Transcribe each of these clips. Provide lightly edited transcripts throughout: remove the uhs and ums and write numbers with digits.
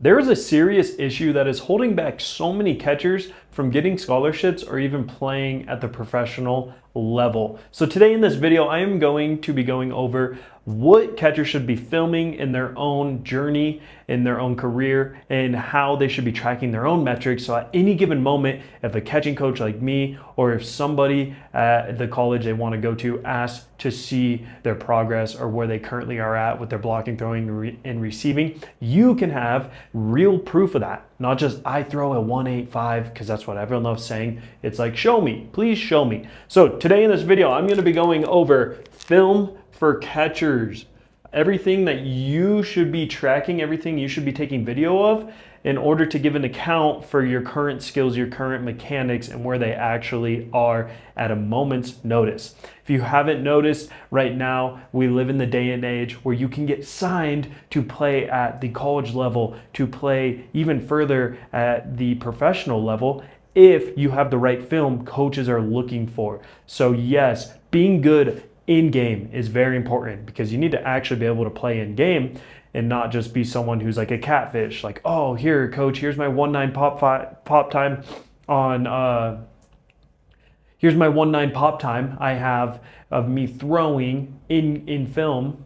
There is a serious issue that is holding back so many catchers from getting scholarships or even playing at the professional level. So today in this video, I am going to be going over what catchers should be filming in their own journey, in their own career, and how they should be tracking their own metrics. So at any given moment, if a catching coach like me, or if somebody at the college they want to go to asks to see their progress or where they currently are at with their blocking, throwing, and receiving, you can have real proof of that. Not just I throw a 185 because that's what everyone loves saying. It's like, show me, please show me. So today in this video, I'm going to be going over film for catchers. Everything that you should be tracking, everything you should be taking video of in order to give an account for your current skills, your current mechanics, and where they actually are at a moment's notice. If you haven't noticed, right now we live in the day and age where you can get signed to play at the college level, to play even further at the professional level if you have the right film coaches are looking for. So yes, being good in game is very important because you need to actually be able to play in game and not just be someone who's like a catfish, like, oh, here, coach, here's my 1.9 pop time on here's my 1.9 pop time I have of me throwing in film.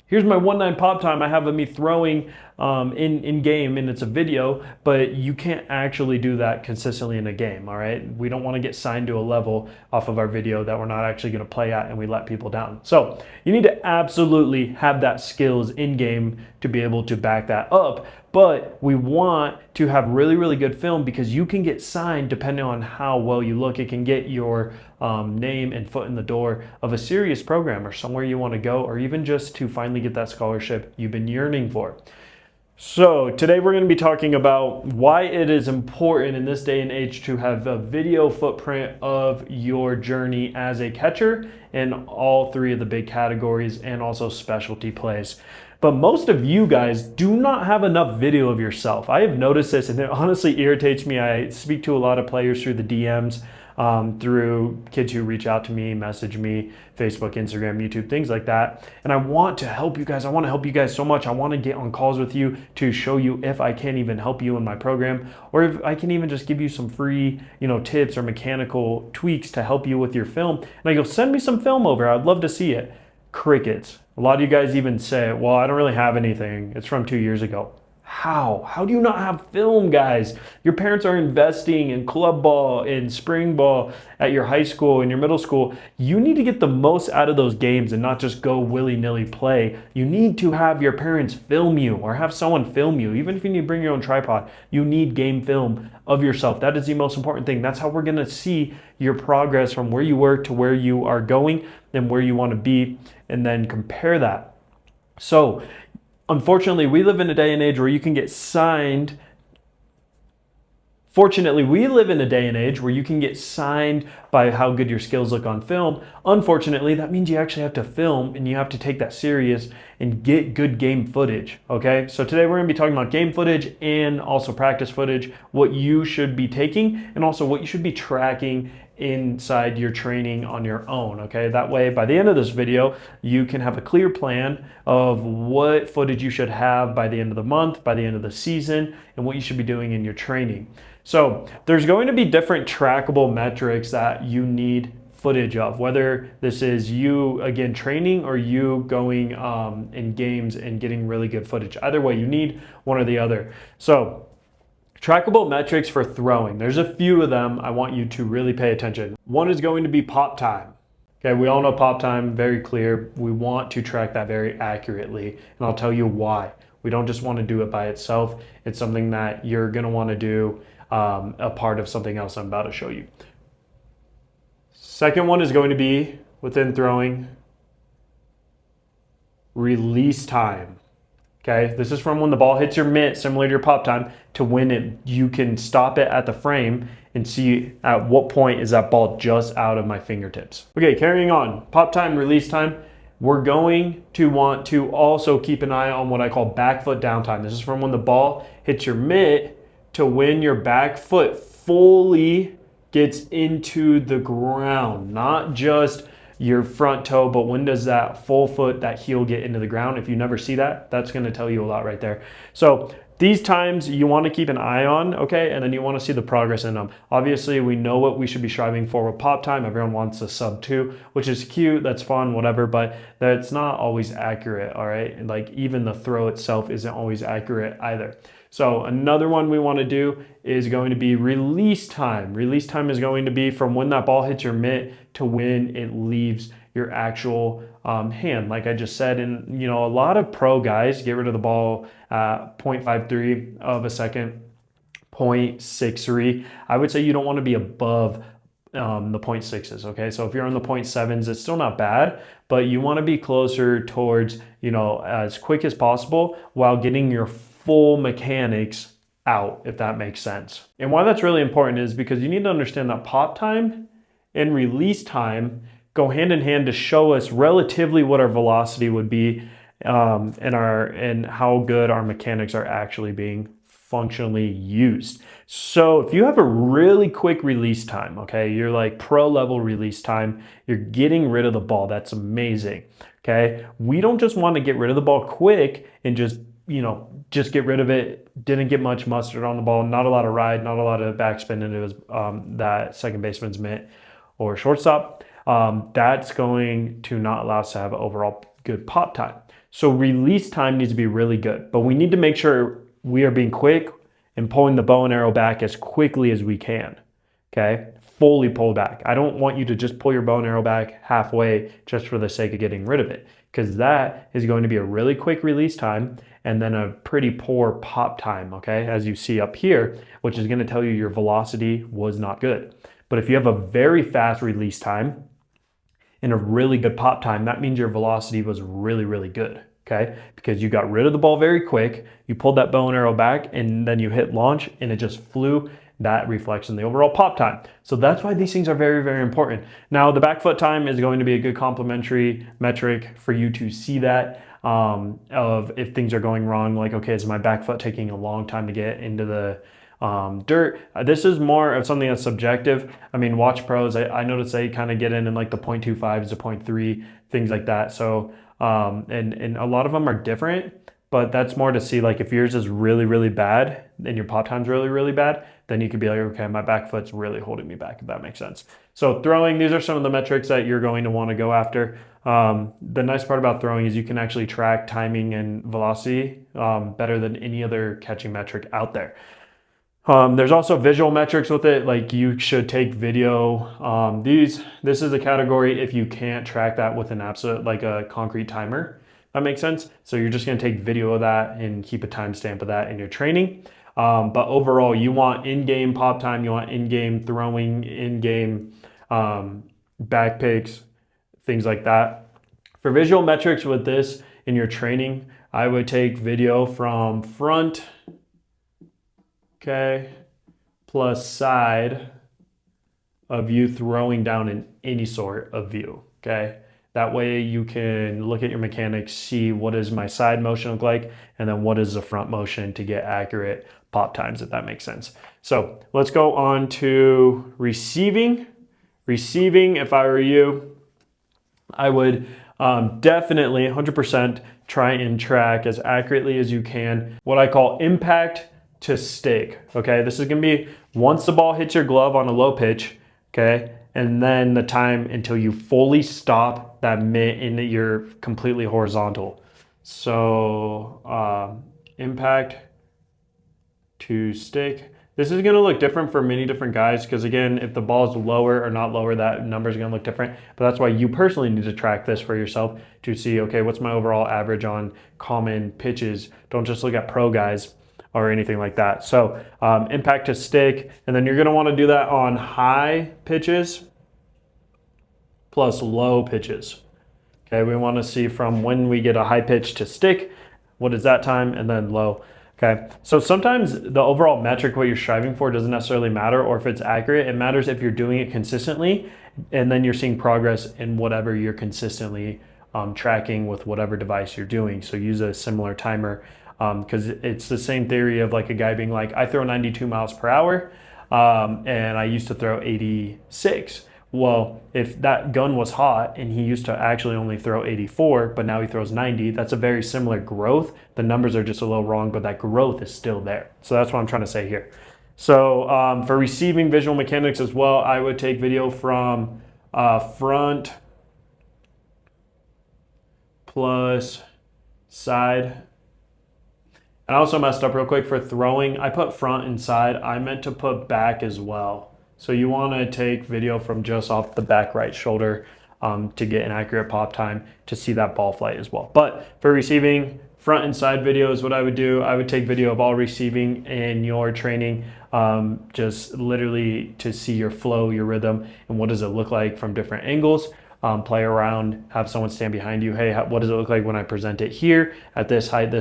Here's my 1.9 pop time I have of me throwing in game, and it's a video, but you can't actually do that consistently in a game, all right? We don't want to get signed to a level off of our video that we're not actually going to play at and we let people down. So you need to absolutely have that skills in game to be able to back that up. But we want to have really, really good film because you can get signed depending on how well you look. It can get your name and foot in the door of a serious program or somewhere you want to go, or even just to finally get that scholarship you've been yearning for. So today we're going to be talking about why it is important in this day and age to have a video footprint of your journey as a catcher in all three of the big categories and also specialty plays. But most of you guys do not have enough video of yourself. I have noticed this, and it honestly irritates me. I speak to a lot of players through the DMs, through kids who reach out to me, message me, Facebook, Instagram, YouTube, things like that. And I want to help you guys. I want to help you guys so much. I want to get on calls with you to show you if I can even help you in my program, or if I can even just give you some free, tips or mechanical tweaks to help you with your film. And I go, send me some film over. I'd love to see it. Crickets. A lot of you guys even say, well, I don't really have anything. It's from 2 years ago. How? How do you not have film, guys? Your parents are investing in club ball, in spring ball at your high school, in your middle school. You need to get the most out of those games and not just go willy-nilly play. You need to have your parents film you or have someone film you. Even if you need to bring your own tripod, you need game film of yourself. That is the most important thing. That's how we're going to see your progress from where you were to where you are going and where you want to be, and then compare that. So, unfortunately, we live in a day and age where you can get signed. Fortunately, we live in a day and age where you can get signed by how good your skills look on film. Unfortunately, that means you actually have to film and you have to take that serious and get good game footage, okay? So today we're gonna be talking about game footage and also practice footage, what you should be taking, and also what you should be tracking inside your training on your own, okay? That way, by the end of this video, you can have a clear plan of what footage you should have by the end of the month, by the end of the season, and what you should be doing in your training. So there's going to be different trackable metrics that you need footage of, whether this is you, again, training or you going in games and getting really good footage. Either way, you need one or the other. So trackable metrics for throwing. There's a few of them I want you to really pay attention. One is going to be pop time. Okay, we all know pop time, very clear. We want to track that very accurately, and I'll tell you why. We don't just want to do it by itself. It's something that you're gonna want to do a part of something else I'm about to show you. Second one is going to be, within throwing, release time. Okay, this is from when the ball hits your mitt, similar to your pop time, to when you can stop it at the frame and see at what point is that ball just out of my fingertips. Okay, carrying on, pop time, release time. We're going to want to also keep an eye on what I call back foot down time. This is from when the ball hits your mitt to when your back foot fully gets into the ground, not just your front toe, but when does that full foot, that heel get into the ground? If you never see that, that's gonna tell you a lot right there. So these times you want to keep an eye on, okay? And then you want to see the progress in them. Obviously, we know what we should be striving for with pop time. Everyone wants a sub 2, which is cute, that's fun, whatever, but that's not always accurate, all right? And like even the throw itself isn't always accurate either. So another one we want to do is going to be release time. Release time is going to be from when that ball hits your mitt to when it leaves your actual hand. Like I just said, and you know, a lot of pro guys get rid of the ball at 0.53 of a second, 0.63. I would say you don't want to be above the 0.6s, okay? So if you're on the 0.7s, it's still not bad, but you want to be closer towards, you know, as quick as possible while getting your full mechanics out, if that makes sense. And why that's really important is because you need to understand that pop time and release time go hand in hand to show us relatively what our velocity would be and how good our mechanics are actually being functionally used. So if you have a really quick release time, okay, you're like pro level release time, you're getting rid of the ball, that's amazing, okay? We don't just want to get rid of the ball quick and just, you know, just get rid of it, didn't get much mustard on the ball, not a lot of ride, not a lot of backspin into his, that second baseman's mitt or shortstop. That's going to not allow us to have overall good pop time. So release time needs to be really good, but we need to make sure we are being quick and pulling the bow and arrow back as quickly as we can, okay? Fully pull back. I don't want you to just pull your bow and arrow back halfway just for the sake of getting rid of it, because that is going to be a really quick release time and then a pretty poor pop time, okay? As you see up here, which is gonna tell you your velocity was not good. But if you have a very fast release time and a really good pop time, that means your velocity was really, really good, okay? Because you got rid of the ball very quick, you pulled that bow and arrow back, and then you hit launch and it just flew. That reflects in the overall pop time. So that's why these things are very, very important. Now, the back foot time is going to be a good complementary metric for you to see that of if things are going wrong, like, okay, is my back foot taking a long time to get into the dirt? This is more of something that's subjective. I mean, watch pros, I notice they kind of get in like the 0.25s to 0.3, things like that. So, and a lot of them are different, but that's more to see like if yours is really, really bad and your pop time's really, really bad, then you could be like, okay, my back foot's really holding me back, if that makes sense. So throwing, these are some of the metrics that you're going to want to go after. The nice part about throwing is you can actually track timing and velocity better than any other catching metric out there. There's also visual metrics with it, like you should take video. This is a category if you can't track that with an absolute, like a concrete timer. That makes sense. So you're just gonna take video of that and keep a timestamp of that in your training. But overall, you want in-game pop time, you want in-game throwing, in-game back picks, things like that. For visual metrics with this in your training, I would take video from front, okay, plus side of you throwing down in any sort of view, okay? That way you can look at your mechanics, see what does my side motion look like, and then what is the front motion to get accurate pop times, if that makes sense. So let's go on to receiving. Receiving, if I were you, I would definitely 100% try and track as accurately as you can what I call impact to stick, okay? This is gonna be once the ball hits your glove on a low pitch, okay? And then the time until you fully stop that mitt and you're completely horizontal. So impact to stick. This is gonna look different for many different guys because again, if the ball is lower or not lower, that number is gonna look different. But that's why you personally need to track this for yourself to see, okay, what's my overall average on common pitches? Don't just look at pro guys or anything like that. So impact to stick, and then you're gonna wanna do that on high pitches plus low pitches. Okay, we wanna see from when we get a high pitch to stick, what is that time, and then low. Okay, so sometimes the overall metric, what you're striving for, doesn't necessarily matter, or if it's accurate. It matters if you're doing it consistently, and then you're seeing progress in whatever you're consistently tracking with whatever device you're doing. So use a similar timer, because it's the same theory of like a guy being like, I throw 92 miles per hour, and I used to throw 86. Well, if that gun was hot and he used to actually only throw 84, but now he throws 90, that's a very similar growth. The numbers are just a little wrong, but that growth is still there. So that's what I'm trying to say here. So for receiving visual mechanics as well, I would take video from front plus side. And I also messed up real quick for throwing. I put front and side. I meant to put back as well. So you want to take video from just off the back right shoulder to get an accurate pop time to see that ball flight as well. But for receiving, front and side video is what I would do. I would take video of all receiving in your training, just literally to see your flow, your rhythm, and what does it look like from different angles. Play around, have someone stand behind you. Hey, what does it look like when I present it here at this height,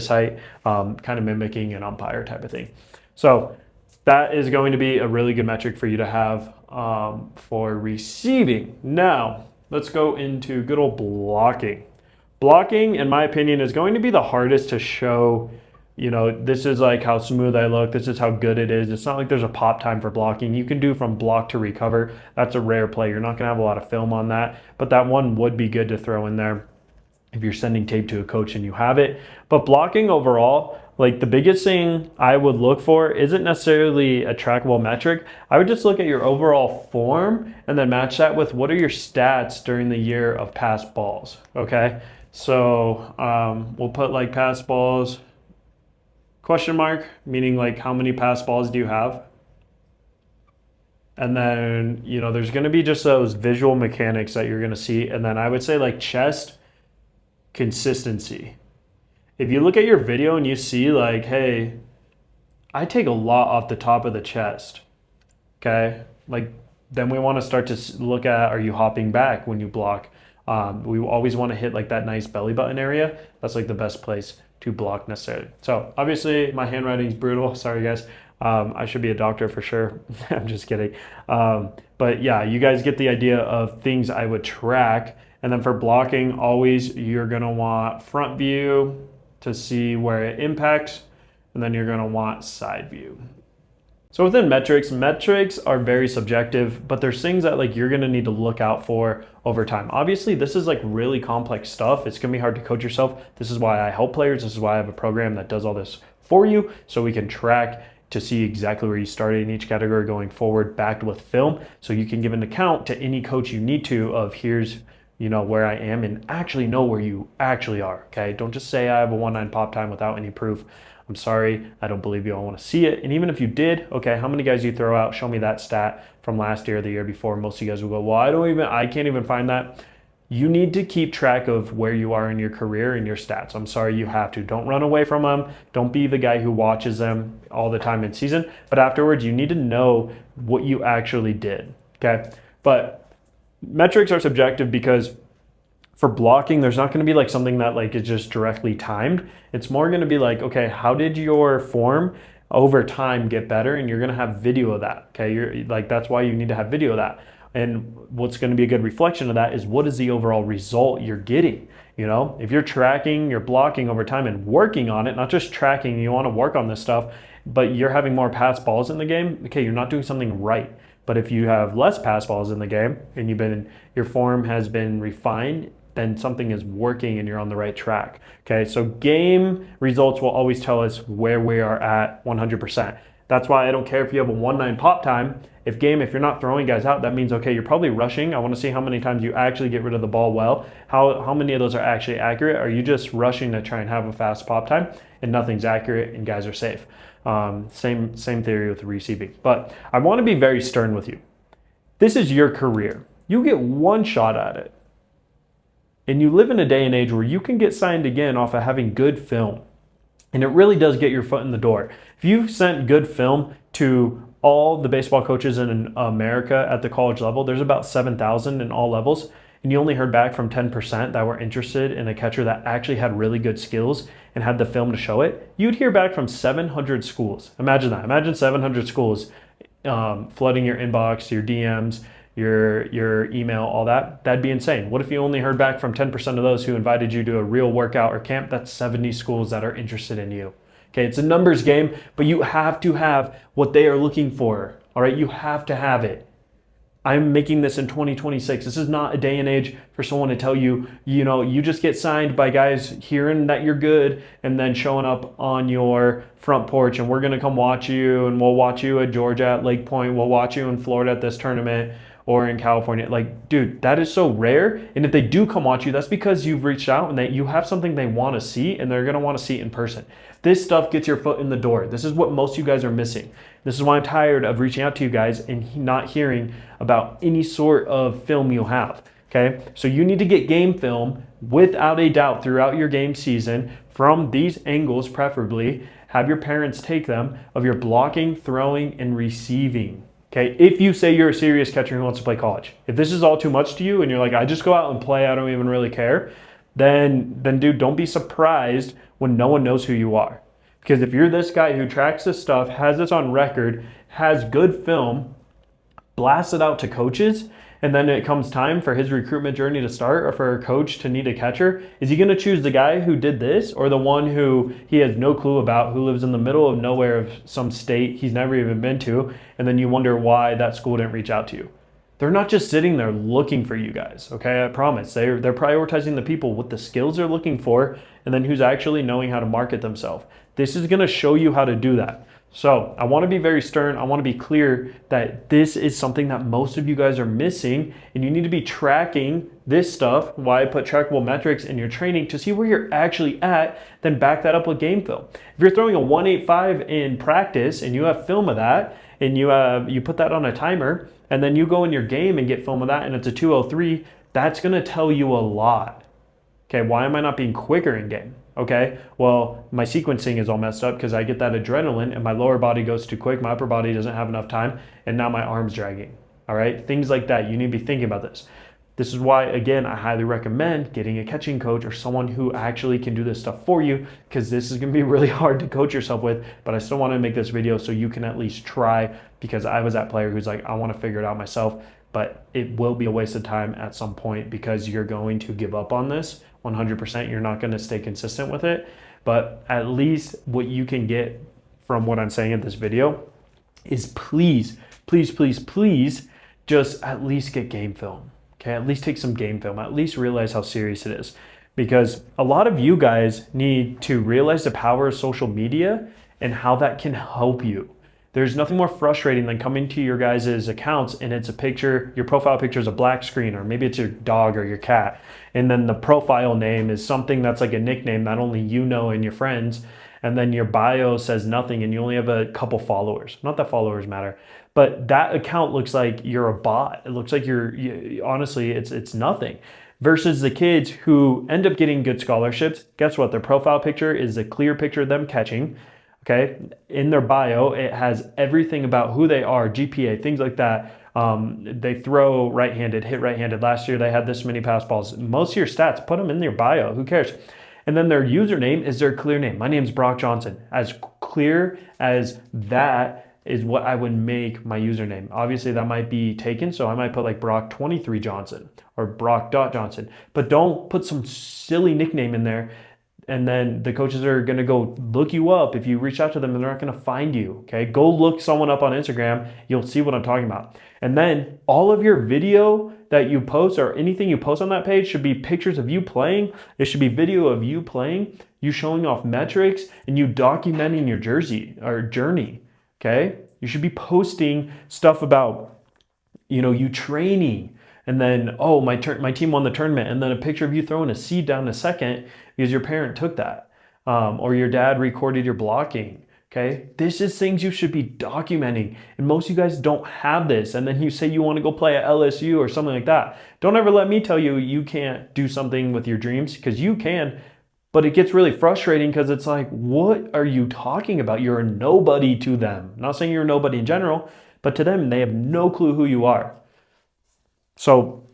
kind of mimicking an umpire type of thing. So that is going to be a really good metric for you to have for receiving. Now, let's go into good old blocking. Blocking, in my opinion, is going to be the hardest to show. You know, this is like how smooth I look. This is how good it is. It's not like there's a pop time for blocking. You can do from block to recover. That's a rare play. You're not going to have a lot of film on that, but that one would be good to throw in there if you're sending tape to a coach and you have it. But blocking overall, like the biggest thing I would look for isn't necessarily a trackable metric. I would just look at your overall form and then match that with what are your stats during the year of pass balls, okay? So we'll put like pass balls, question mark, meaning like how many pass balls do you have? And then, you know, there's going to be just those visual mechanics that you're going to see. And then I would say like chest consistency. If you look at your video and you see like, hey, I take a lot off the top of the chest, okay? Like then we want to start to look at, are you hopping back when you block? We always want to hit like that nice belly button area. That's like the best place to block necessarily. So obviously my handwriting is brutal. Sorry guys. I should be a doctor for sure. I'm just kidding. But yeah, you guys get the idea of things I would track. And then for blocking, always you're gonna want front view to see where it impacts. And then you're gonna want side view. So within metrics are very subjective, but there's things that like you're gonna need to look out for over time. Obviously, this is like really complex stuff. It's gonna be hard to coach yourself. This is why I help players. This is why I have a program that does all this for you, so we can track to see exactly where you started in each category going forward, backed with film, so you can give an account to any coach you need to of here's, you know, where I am and actually know where you actually are, okay? Don't just say I have a 1.9 pop time without any proof. I'm sorry, I don't believe you. I want to see it. And even if you did, okay, how many guys you throw out? Show me that stat from last year or the year before. Most of you guys will go, well, I can't even find that. You need to keep track of where you are in your career and your stats. I'm sorry, you have to. Don't run away from them. Don't be the guy who watches them all the time in season. But afterwards, you need to know what you actually did, okay? But metrics are subjective because for blocking, there's not going to be like something that like is just directly timed. It's more going to be like, okay, how did your form over time get better? And you're going to have video of that. Okay, you're like, that's why you need to have video of that. And what's going to be a good reflection of that is what is the overall result you're getting? You know, if you're tracking your blocking over time and working on it, not just tracking, you want to work on this stuff, but you're having more pass balls in the game, okay, you're not doing something right. But if you have less pass balls in the game and your form has been refined, then something is working and you're on the right track. Okay, so game results will always tell us where we are at 100%. That's why I don't care if you have a 1.9 pop time. If you're not throwing guys out, that means, okay, you're probably rushing. I want to see how many times you actually get rid of the ball well. How many of those are actually accurate? Are you just rushing to try and have a fast pop time and nothing's accurate and guys are safe? Same theory with receiving. But I want to be very stern with you. This is your career. You get one shot at it. And you live in a day and age where you can get signed again off of having good film. And it really does get your foot in the door. If you've sent good film to all the baseball coaches in America at the college level, there's about 7,000 in all levels, and you only heard back from 10% that were interested in a catcher that actually had really good skills and had the film to show it, you'd hear back from 700 schools. Imagine that. Imagine 700 schools flooding your inbox, your DMs, your email, all that. That'd be insane. What if you only heard back from 10% of those who invited you to a real workout or camp? That's 70 schools that are interested in you. Okay, it's a numbers game, but you have to have what they are looking for. All right, you have to have it. I'm making this in 2026. This is not a day and age for someone to tell you, you just get signed by guys hearing that you're good and then showing up on your front porch and we're going to come watch you and we'll watch you at Georgia at Lake Point. We'll watch you in Florida at this tournament or in California. Like, dude, that is so rare. And if they do come watch you, that's because you've reached out and that you have something they want to see and they're going to want to see it in person. This stuff gets your foot in the door. This is what most of you guys are missing. This is why I'm tired of reaching out to you guys and not hearing about any sort of film you have, okay? So you need to get game film without a doubt throughout your game season from these angles, preferably. Have your parents take them of your blocking, throwing, and receiving, okay? If you say you're a serious catcher who wants to play college. If this is all too much to you and you're like, I just go out and play, I don't even really care, then dude, don't be surprised when no one knows who you are. Because if you're this guy who tracks this stuff, has this on record, has good film, blasts it out to coaches, and then it comes time for his recruitment journey to start or for a coach to need a catcher, is he going to choose the guy who did this or the one who he has no clue about, who lives in the middle of nowhere of some state he's never even been to, and then you wonder why that school didn't reach out to you? They're not just sitting there looking for you guys, okay? I promise. They're prioritizing the people with the skills they're looking for and then who's actually knowing how to market themselves. This is gonna show you how to do that. So I wanna be very stern. I wanna be clear that this is something that most of you guys are missing and you need to be tracking this stuff, why I put trackable metrics in your training to see where you're actually at, then back that up with game film. If you're throwing a 185 in practice and you have film of that and you put that on a timer, and then you go in your game and get film of that and it's a 203, that's gonna tell you a lot. Okay, why am I not being quicker in game? Okay, well, my sequencing is all messed up because I get that adrenaline and my lower body goes too quick, my upper body doesn't have enough time, and now my arm's dragging. All right, things like that, you need to be thinking about this. This is why, again, I highly recommend getting a catching coach or someone who actually can do this stuff for you, because this is gonna be really hard to coach yourself with, but I still wanna make this video so you can at least try, because I was that player who's like, I wanna figure it out myself, but it will be a waste of time at some point because you're going to give up on this 100%. You're not gonna stay consistent with it, but at least what you can get from what I'm saying in this video is please, please, please, please, just at least get game film. Okay, at least take some game film, at least realize how serious it is. Because a lot of you guys need to realize the power of social media and how that can help you. There's nothing more frustrating than coming to your guys' accounts and it's a picture, your profile picture is a black screen, or maybe it's your dog or your cat. And then the profile name is something that's like a nickname that only you know and your friends. And then your bio says nothing and you only have a couple followers. Not that followers matter, but that account looks like you're a bot. It looks like honestly, it's nothing. Versus the kids who end up getting good scholarships. Guess what? Their profile picture is a clear picture of them catching. Okay, in their bio, it has everything about who they are, GPA, things like that. They throw right-handed, hit right-handed. Last year, they had this many pass balls. Most of your stats, put them in your bio. Who cares? And then their username is their clear name. My name's Brock Johnson. As clear as that is what I would make my username. Obviously, that might be taken, so I might put like Brock23 Johnson or Brock.Johnson. But don't put some silly nickname in there. And then the coaches are gonna go look you up. If you reach out to them, and they're not gonna find you, okay? Go look someone up on Instagram. You'll see what I'm talking about. And then all of your video that you post or anything you post on that page should be pictures of you playing. It should be video of you playing, you showing off metrics, and you documenting your journey, okay? You should be posting stuff about, you training. And then, oh, my team won the tournament. And then a picture of you throwing a seed down a second because your parent took that. Or your dad recorded your blocking, okay? This is things you should be documenting. And most of you guys don't have this. And then you say you want to go play at LSU or something like that. Don't ever let me tell you you can't do something with your dreams, because you can. But it gets really frustrating because it's like, what are you talking about? You're a nobody to them. I'm not saying you're a nobody in general, but to them, they have no clue who you are. So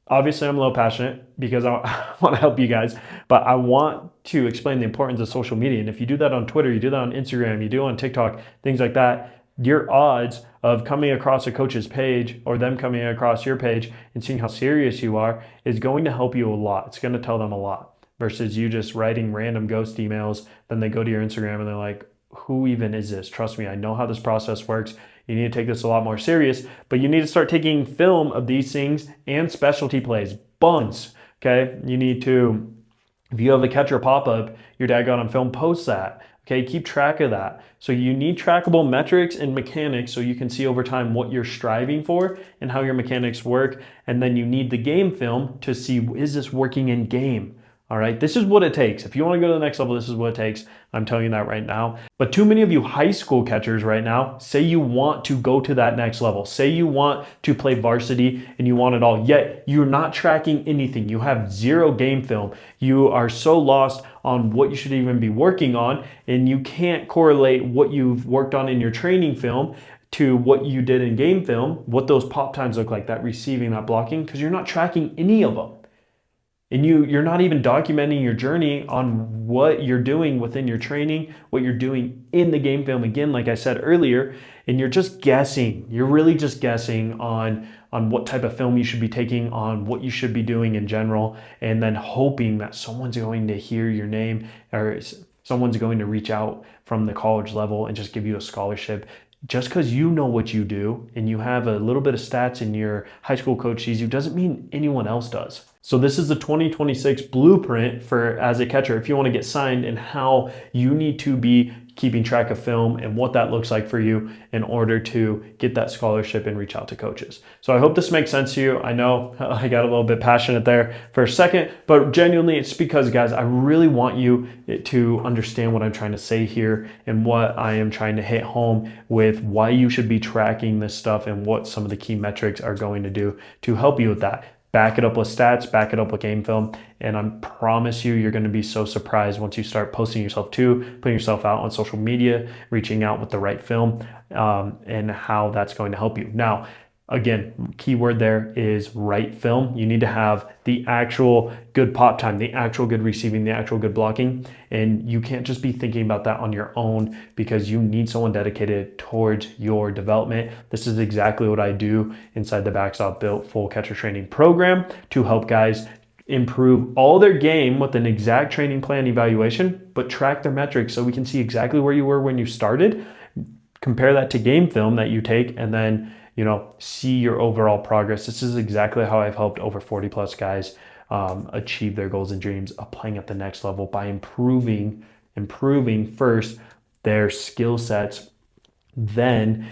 obviously I'm a little passionate because I want to help you guys, but I want to explain the importance of social media. And if you do that on Twitter, you do that on Instagram, you do it on TikTok, things like that, your odds of coming across a coach's page or them coming across your page and seeing how serious you are is going to help you a lot. It's going to tell them a lot versus you just writing random ghost emails. Then they go to your Instagram and they're like, who even is this? Trust me, I know how this process works. You need to take this a lot more serious, but you need to start taking film of these things and specialty plays, bunts, okay? You need to, if you have a catcher pop-up, your dad got on film, post that, okay? Keep track of that. So you need trackable metrics and mechanics so you can see over time what you're striving for and how your mechanics work. And then you need the game film to see, is this working in game? All right, this is what it takes. If you want to go to the next level, this is what it takes. I'm telling you that right now. But too many of you high school catchers right now say you want to go to that next level. Say you want to play varsity and you want it all, yet you're not tracking anything. You have zero game film. You are so lost on what you should even be working on, and you can't correlate what you've worked on in your training film to what you did in game film, what those pop times look like, that receiving, that blocking, because you're not tracking any of them. And you're not even documenting your journey on what you're doing within your training, what you're doing in the game film, again, like I said earlier, and you're just guessing. You're really just guessing on what type of film you should be taking, on what you should be doing in general, and then hoping that someone's going to hear your name or someone's going to reach out from the college level and just give you a scholarship. Just because you know what you do and you have a little bit of stats in your high school coach sees you doesn't mean anyone else does. So this is the 2026 blueprint for as a catcher if you want to get signed, and how you need to be keeping track of film and what that looks like for you in order to get that scholarship and reach out to coaches. So I hope this makes sense to you. I know I got a little bit passionate there for a second, but genuinely it's because, guys, I really want you to understand what I'm trying to say here and what I am trying to hit home with why you should be tracking this stuff and what some of the key metrics are going to do to help you with that. Back it up with stats, back it up with game film, and I promise you, you're going to be so surprised once you start posting yourself too, putting yourself out on social media, reaching out with the right film, and how that's going to help you. Now, again, keyword there is right film. You need to have the actual good pop time, the actual good receiving, the actual good blocking. And you can't just be thinking about that on your own, because you need someone dedicated towards your development. This is exactly what I do inside the Backstop Built full catcher training program to help guys improve all their game with an exact training plan evaluation, but track their metrics so we can see exactly where you were when you started, compare that to game film that you take, and then see your overall progress. This is exactly how I've helped over 40 plus guys achieve their goals and dreams of playing at the next level by improving first their skill sets, then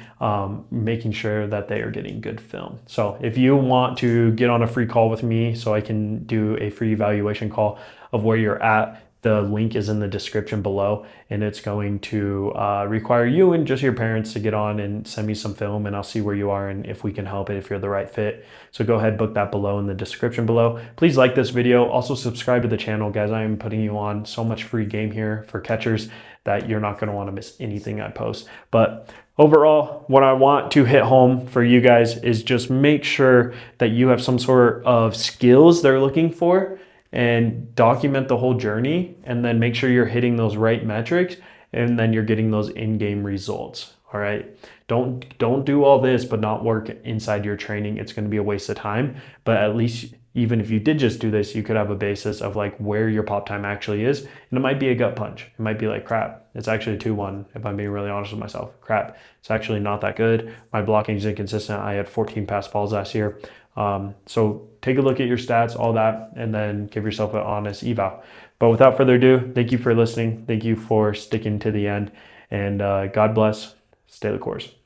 making sure that they are getting good film. So if you want to get on a free call with me so I can do a free evaluation call of where you're at, the link is in the description below, and it's going to require you and just your parents to get on and send me some film, and I'll see where you are and if we can help it, if you're the right fit. So go ahead, book that below in the description below. Please like this video. Also subscribe to the channel, guys. I am putting you on so much free game here for catchers that you're not going to want to miss anything I post. But overall, what I want to hit home for you guys is just make sure that you have some sort of skills they're looking for, and document the whole journey, and then make sure you're hitting those right metrics, and then you're getting those in-game results. All right, don't do all this but not work inside your training. It's going to be a waste of time. But at least, even if you did just do this, you could have a basis of like where your pop time actually is, and it might be a gut punch. It might be like, crap, it's actually 2-1 if I'm being really honest with myself. Crap, it's actually not that good. My blocking is inconsistent. I had 14 pass balls last year. So take a look at your stats, all that, and then give yourself an honest eval. But without further ado, thank you for listening. Thank you for sticking to the end, and God bless. Stay the course.